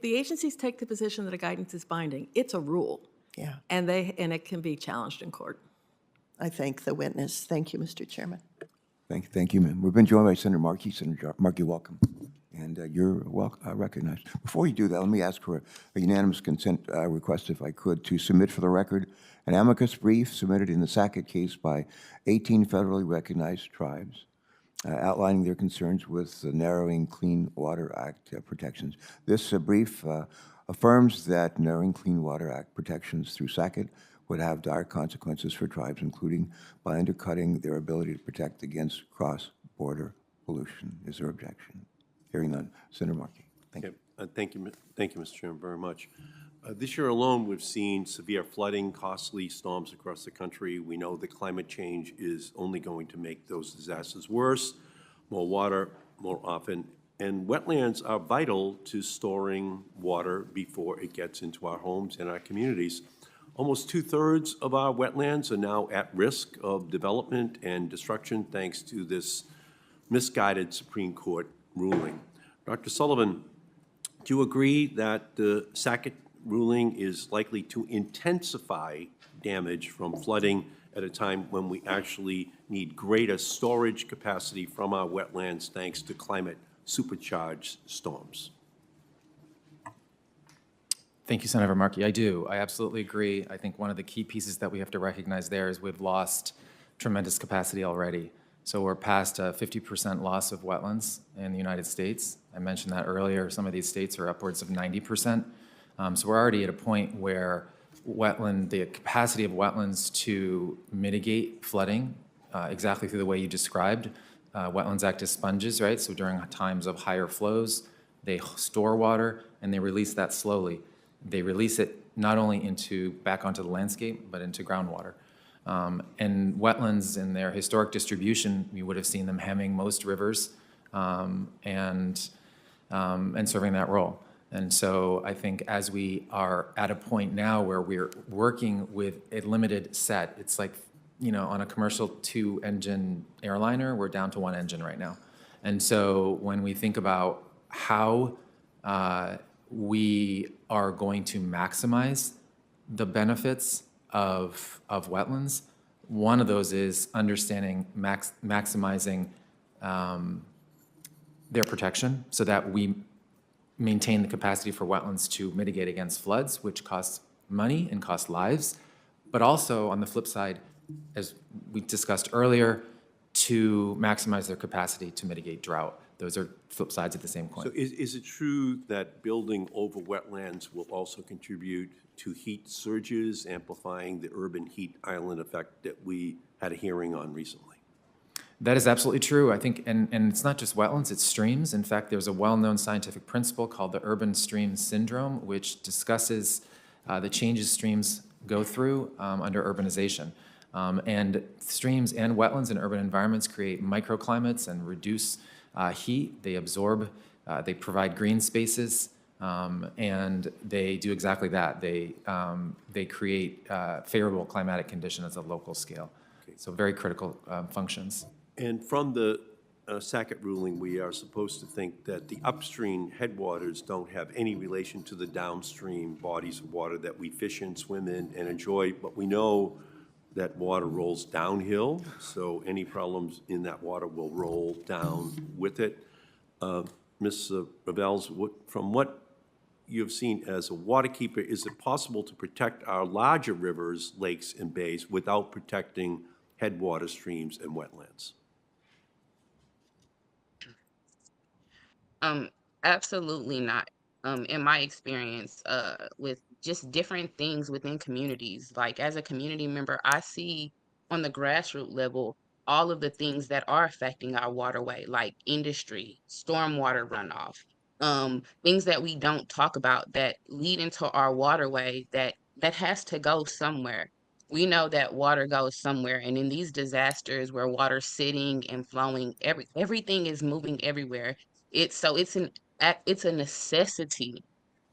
the agencies take the position that a guidance is binding, it's a rule. Yeah, And it can be challenged in court. I thank the witness. Thank you, Mr. Chairman. Thank you, ma'am. We've been joined by Senator Markey. Senator Markey, welcome. And you're recognized. Before you do that, let me ask for a unanimous consent request, if I could, to submit for the record an amicus brief submitted in the Sackett case by 18 federally recognized tribes outlining their concerns with the narrowing Clean Water Act protections. This brief affirms that narrowing Clean Water Act protections through Sackett would have dire consequences for tribes, including by undercutting their ability to protect against cross-border pollution. Is there objection? Hearing none. Senator Markey. Thank you. Thank you, Mr. Chairman, very much. This year alone, we've seen severe flooding, costly storms across the country. We know that climate change is only going to make those disasters worse, more water, more often. And wetlands are vital to storing water before it gets into our homes and our communities. Almost 2/3 of our wetlands are now at risk of development and destruction thanks to this misguided Supreme Court ruling. Dr. Sullivan, do you agree that the Sackett ruling is likely to intensify damage from flooding at a time when we actually need greater storage capacity from our wetlands thanks to climate supercharged storms? Thank you, Senator Markey. I do. I absolutely agree. I think one of the key pieces that we have to recognize there is we've lost tremendous capacity already. So we're past a 50% loss of wetlands in the United States. I mentioned that earlier. Some of these states are upwards of 90%. So we're already at a point where the capacity of wetlands to mitigate flooding, exactly through the way you described, wetlands act as sponges, right? So during times of higher flows, they store water and they release that slowly. They release it not only back onto the landscape, but into groundwater. And wetlands in their historic distribution, you would have seen them hemming most rivers and serving that role. And so I think as we are at a point now where we're working with a limited set, it's like, on a commercial 2-engine airliner, we're down to 1 engine right now. And so when we think about how we are going to maximize the benefits of wetlands, one of those is understanding maximizing their protection so that we maintain the capacity for wetlands to mitigate against floods, which costs money and costs lives, but also on the flip side, as we discussed earlier, to maximize their capacity to mitigate drought. Those are flip sides of the same coin. So is it true that building over wetlands will also contribute to heat surges, amplifying the urban heat island effect that we had a hearing on recently? That is absolutely true. I think, and it's not just wetlands, it's streams. In fact, there's a well-known scientific principle called the urban stream syndrome, which discusses the changes streams go through under urbanization. And streams and wetlands in urban environments create microclimates and reduce heat. They absorb, they provide green spaces, and they do exactly that. They create favorable climatic conditions at a local scale. Okay. So very critical functions. And from the Sackett ruling, we are supposed to think that the upstream headwaters don't have any relation to the downstream bodies of water that we fish in, swim in, and enjoy. But we know that water rolls downhill, so any problems in that water will roll down with it. Ms. Rebels, from what you've seen as a waterkeeper, is it possible to protect our larger rivers, lakes, and bays without protecting headwater streams and wetlands? Absolutely not. In my experience, with just different things within communities, like as a community member, I see on the grassroots level all of the things that are affecting our waterway, like industry, stormwater runoff, things that we don't talk about that lead into our waterway that has to go somewhere. We know that water goes somewhere, and in these disasters where water's sitting and flowing, everything is moving everywhere. It's a necessity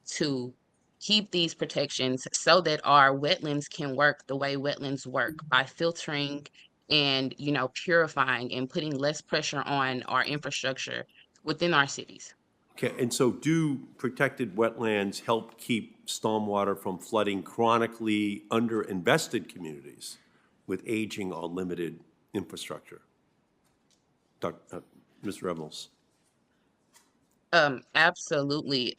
to keep these protections so that our wetlands can work the way wetlands work by filtering and purifying and putting less pressure on our infrastructure within our cities. Okay, and so do protected wetlands help keep stormwater from flooding chronically underinvested communities with aging or limited infrastructure? Ms. Revels? Absolutely.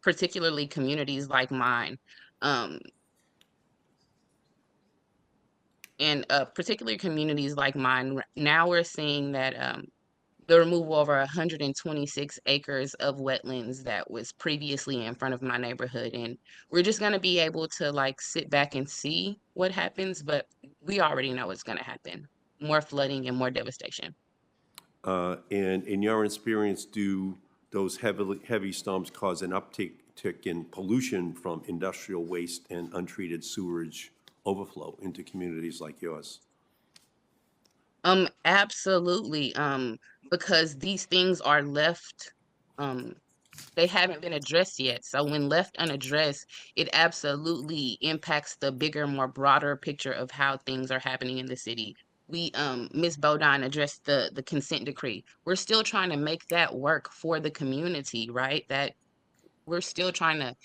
Particularly communities like mine. Um, and particularly communities like mine, now we're seeing that the removal of over 126 acres of wetlands that was previously in front of my neighborhood. And we're just going to be able to like sit back and see what happens, but we already know it's going to happen. More flooding and more devastation. And in your experience, do those heavy storms cause an uptick in pollution from industrial waste and untreated sewerage overflow into communities like yours? Absolutely. Because these things are left, um, they haven't been addressed yet. So when left unaddressed, it absolutely impacts the bigger, more broader picture of how things are happening in the city. We, Ms. Bodine addressed the consent decree. We're still trying to make that work for the community, right? That we're still trying to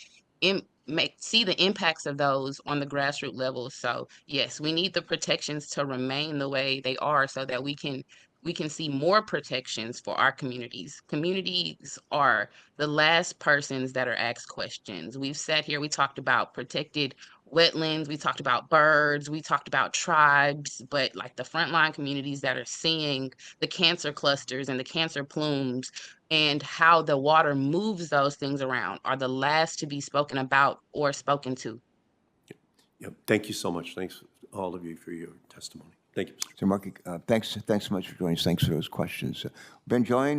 see the impacts of those on the grassroots level. So yes, we need the protections to remain the way they are so that we can see more protections for our communities. Communities are the last persons that are asked questions. We've sat here, we talked about protected wetlands, we talked about birds, we talked about tribes, but like the frontline communities that are seeing the cancer clusters and the cancer plumes and how the water moves those things around are the last to be spoken about or spoken to. Yep. Thank you so much. Thanks, all of you, for your testimony. Thank you, Mr. So Markey, thanks so much for joining us. Thanks for those questions. Been joined